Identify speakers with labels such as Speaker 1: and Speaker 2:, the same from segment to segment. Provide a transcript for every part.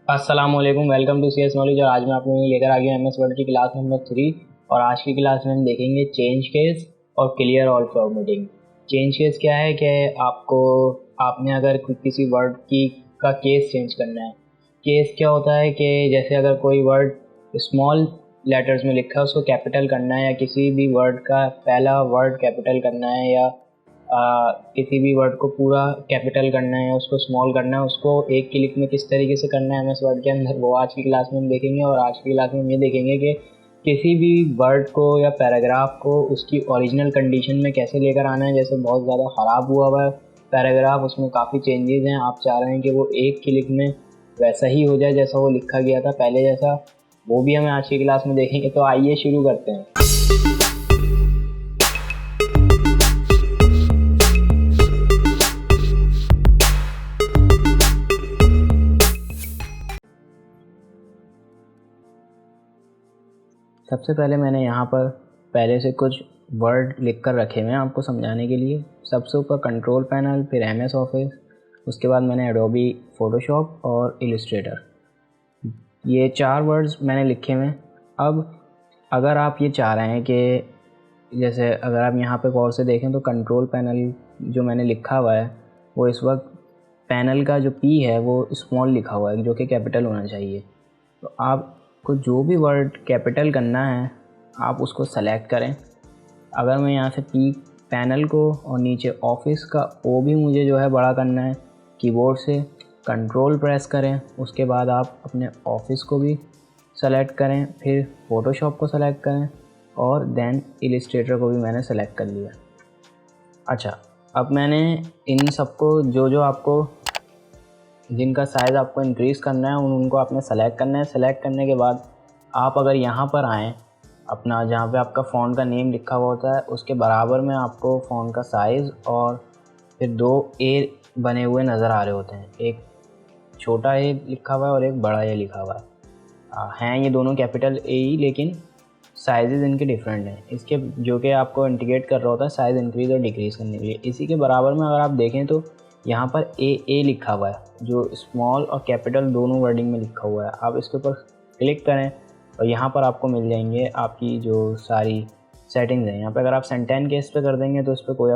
Speaker 1: अस्सलाम वालेकुम, welcome to CS knowledge. और आज मैं आपको लेकर आ गया एमएस वर्ड की क्लास नंबर 3। और आज की क्लास में हम देखेंगे चेंज केस और clear all formatting. Change case क्या है कि आपने अगर किसी वर्ड की का केस चेंज करना है। केस क्या होता है कि जैसे अगर कोई वर्ड स्मॉल लेटर्स में लिखा है उसको कैपिटल करना है, या किसी भी वर्ड का पहला वर्ड कैपिटल करना है, या किसी भी वर्ड को पूरा कैपिटल करना है, उसको स्मॉल करना है, उसको एक क्लिक में किस तरीके से करना है एमएस वर्ड के अंदर, वो आज की क्लास में हम देखेंगे। और आज की क्लास में हम ये देखेंगे कि किसी भी वर्ड को या पैराग्राफ को उसकी ओरिजिनल कंडीशन में कैसे लेकर आना है। जैसे बहुत ज़्यादा ख़राब हुआ हुआ है पैराग्राफ, उसमें काफ़ी चेंजेस हैं, आप चाह रहे हैं कि वो एक क्लिक में वैसा ही हो जाए जैसा वो लिखा गया था पहले जैसा, वो भी हमें आज की क्लास में देखेंगे। तो आइए शुरू करते हैं। सबसे पहले मैंने यहाँ पर पहले से कुछ वर्ड लिख कर रखे हुए हैं आपको समझाने के लिए। सबसे ऊपर कंट्रोल पैनल, फिर एमएस ऑफिस, उसके बाद मैंने एडोबी फ़ोटोशॉप और इलस्ट्रेटर, ये 4 वर्ड्स मैंने लिखे हुए हैं। अब अगर आप ये चाह रहे हैं कि जैसे अगर आप यहाँ पे गौर से देखें तो कंट्रोल पैनल जो मैंने लिखा हुआ है वो इस वक्त पैनल का जो पी है वो स्मॉल लिखा हुआ है, जो कि कैपिटल होना चाहिए। तो आपको जो भी वर्ड कैपिटल करना है आप उसको सेलेक्ट करें। अगर मैं यहाँ से पी पैनल को और नीचे ऑफिस का ओ भी मुझे जो है बड़ा करना है, कीबोर्ड से कंट्रोल प्रेस करें, उसके बाद आप अपने ऑफिस को भी सेलेक्ट करें, फिर फ़ोटोशॉप को सेलेक्ट करें और देन इलस्ट्रेटर को भी मैंने सेलेक्ट कर लिया। अच्छा, अब मैंने इन सबको जो आपको जिनका साइज़ आपको इंक्रीज़ करना है उनको आपने सेलेक्ट करना है। सेलेक्ट करने के बाद आप अगर यहाँ पर आएँ, अपना जहाँ पे आपका फ़ॉन्ट का नेम लिखा हुआ होता है उसके बराबर में आपको फ़ॉन्ट का साइज़ और फिर 2 ए बने हुए नज़र आ रहे होते हैं। एक छोटा ए लिखा हुआ है और एक बड़ा ए लिखा हुआ है। हैं ये दोनों कैपिटल ए ही, लेकिन साइज़ इनके डिफरेंट हैं। इसके जो कि आपको इंडिकेट कर रहा होता है साइज़ इंक्रीज़ और डिक्रीज़ करने के लिए। इसी के बराबर में अगर आप देखें तो यहाँ पर ए लिखा हुआ है, जो स्मॉल और कैपिटल दोनों वर्डिंग में लिखा हुआ है। आप इसके ऊपर क्लिक करें और यहाँ पर आपको मिल जाएंगे आपकी जो सारी सेटिंग्स हैं। यहाँ पर अगर आप सेंटेन केस पे कर देंगे तो इस पर कोई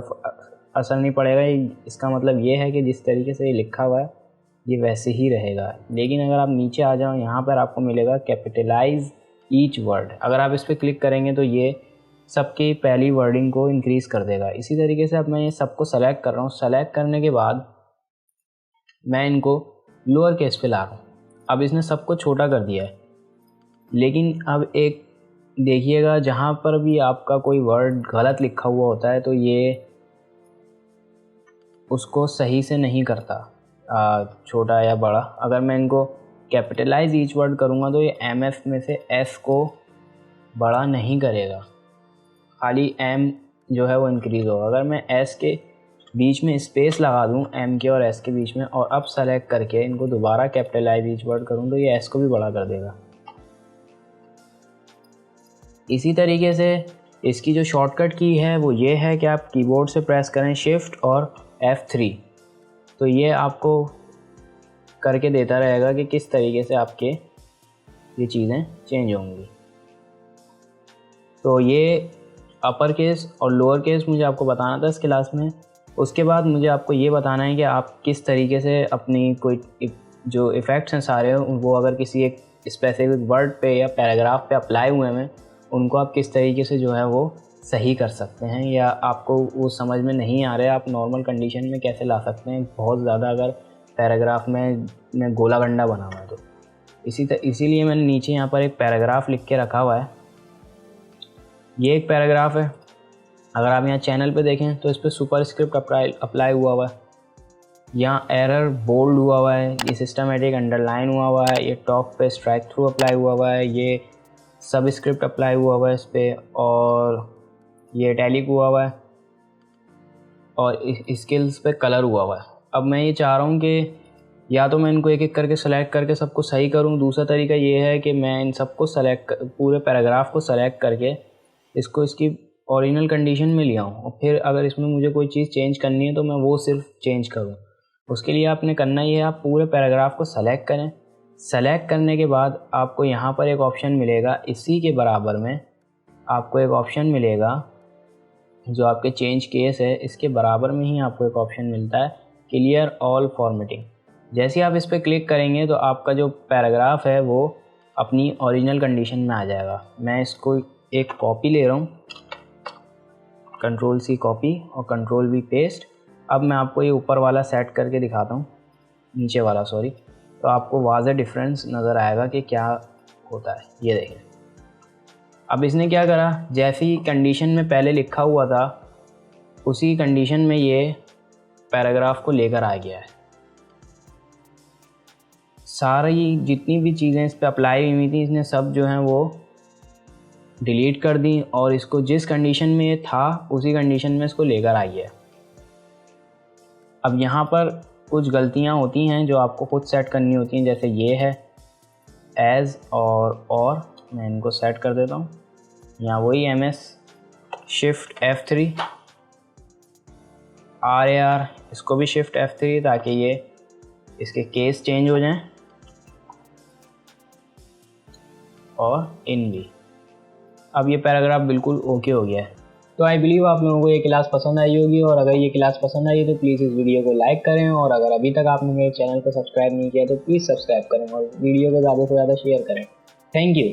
Speaker 1: असर नहीं पड़ेगा। इसका मतलब ये है कि जिस तरीके से ये लिखा हुआ है ये वैसे ही रहेगा। लेकिन अगर आप नीचे आ जाओ, यहाँ पर आपको मिलेगा कैपिटलाइज ईच वर्ड। अगर आप इस पर क्लिक करेंगे तो ये सबकी पहली वर्डिंग को इंक्रीज़ कर देगा। इसी तरीके से अब मैं ये सबको सेलेक्ट कर रहा हूँ। सेलेक्ट करने के बाद मैं इनको लोअर केस पे ला रहा हूँ। अब इसने सबको छोटा कर दिया है, लेकिन अब एक देखिएगा, जहाँ पर भी आपका कोई वर्ड गलत लिखा हुआ होता है तो ये उसको सही से नहीं करता, छोटा या बड़ा। अगर मैं इनको कैपिटलाइज ईच वर्ड करूँगा तो ये एमएफ में से एस को बड़ा नहीं करेगा, खाली एम जो है वो इंक्रीज़ होगा। अगर मैं एस के बीच में स्पेस लगा दूं, एम के और एस के बीच में, और अब सेलेक्ट करके इनको दोबारा कैपिटलाइज ईच वर्ड करूं तो ये एस को भी बड़ा कर देगा। इसी तरीके से इसकी जो शॉर्टकट की है वो ये है कि आप कीबोर्ड से प्रेस करें शिफ्ट और F3, तो ये आपको करके देता रहेगा कि किस तरीके से आपके ये चीज़ें चेंज होंगी। तो ये अपर केस और लोअर केस मुझे आपको बताना था इस क्लास में। उसके बाद मुझे आपको ये बताना है कि आप किस तरीके से अपनी कोई जो इफ़ेक्ट्स हैं सारे वो अगर किसी एक स्पेसिफिक वर्ड पे या पैराग्राफ पे अप्लाई हुए हैं उनको आप किस तरीके से जो है वो सही कर सकते हैं, या आपको वो समझ में नहीं आ रहा है आप नॉर्मल कंडीशन में कैसे ला सकते हैं। बहुत ज़्यादा अगर पैराग्राफ में गोला गंडा बना हुआ है तो इसीलिए मैंने नीचे यहाँ पर एक पैराग्राफ लिख के रखा हुआ है। ये एक पैराग्राफ है। अगर आप यहाँ चैनल पे देखें तो इस पर सुपरस्क्रिप्ट अप्लाई हुआ है, यहाँ एरर बोल्ड हुआ है, ये सिस्टमेटिक अंडरलाइन हुआ है, ये टॉप पे स्ट्राइक थ्रू अप्लाई हुआ है, ये सबस्क्रिप्ट अप्लाई हुआ है इस पर, और ये इटैलिक हुआ है, और स्किल्स पे कलर हुआ है। अब मैं ये चाह रहा हूँ कि या तो मैं इनको एक एक करके सेलेक्ट करके सबको सही करूँ। दूसरा तरीका ये है कि मैं इन सबको पूरे पैराग्राफ को सेलेक्ट करके इसको इसकी ओरिजिनल कंडीशन में ले आऊँ, और फिर अगर इसमें मुझे कोई चीज़ चेंज करनी है तो मैं वो सिर्फ चेंज करूँ। उसके लिए आपने करना ये है, आप पूरे पैराग्राफ को सेलेक्ट करें, सेलेक्ट करने के बाद आपको यहाँ पर एक ऑप्शन मिलेगा, इसी के बराबर में आपको एक ऑप्शन मिलेगा जो आपके चेंज केस है, इसके बराबर में ही आपको एक ऑप्शन मिलता है क्लियर ऑल फॉर्मेटिंग। जैसे आप इस पर क्लिक करेंगे तो आपका जो पैराग्राफ है वो अपनी ओरिजिनल कंडीशन में आ जाएगा। मैं इसको एक कॉपी ले रहा हूँ, Ctrl+C कॉपी और Ctrl+V पेस्ट। अब मैं आपको ये ऊपर वाला सेट करके दिखाता हूँ, नीचे वाला सॉरी, तो आपको वाज़ेह डिफरेंस नज़र आएगा कि क्या होता है। ये देखें, अब इसने क्या करा, जैसी कंडीशन में पहले लिखा हुआ था उसी कंडीशन में ये पैराग्राफ को लेकर आ गया है। सारी जितनी भी चीज़ें इस पर अप्लाई हुई थी इसने सब जो हैं वो डिलीट कर दी और इसको जिस कंडीशन में ये था उसी कंडीशन में इसको लेकर आई है। अब यहाँ पर कुछ गलतियाँ होती हैं जो आपको खुद सेट करनी होती हैं, जैसे ये है एज़ और मैं इनको सेट कर देता हूँ। यहाँ वही MS Shift F3 RAR, इसको भी Shift F3 ताकि ये इसके केस चेंज हो जाएं, और इन भी। अब ये पैराग्राफ बिल्कुल ओके हो गया है। तो आई बिलीव आप लोगों को ये क्लास पसंद आई होगी, और अगर ये क्लास पसंद आई तो प्लीज़ इस वीडियो को लाइक करें, और अगर अभी तक आपने मेरे चैनल को सब्सक्राइब नहीं किया तो प्लीज़ सब्सक्राइब करें और वीडियो को ज़्यादा से ज़्यादा शेयर करें। Thank you.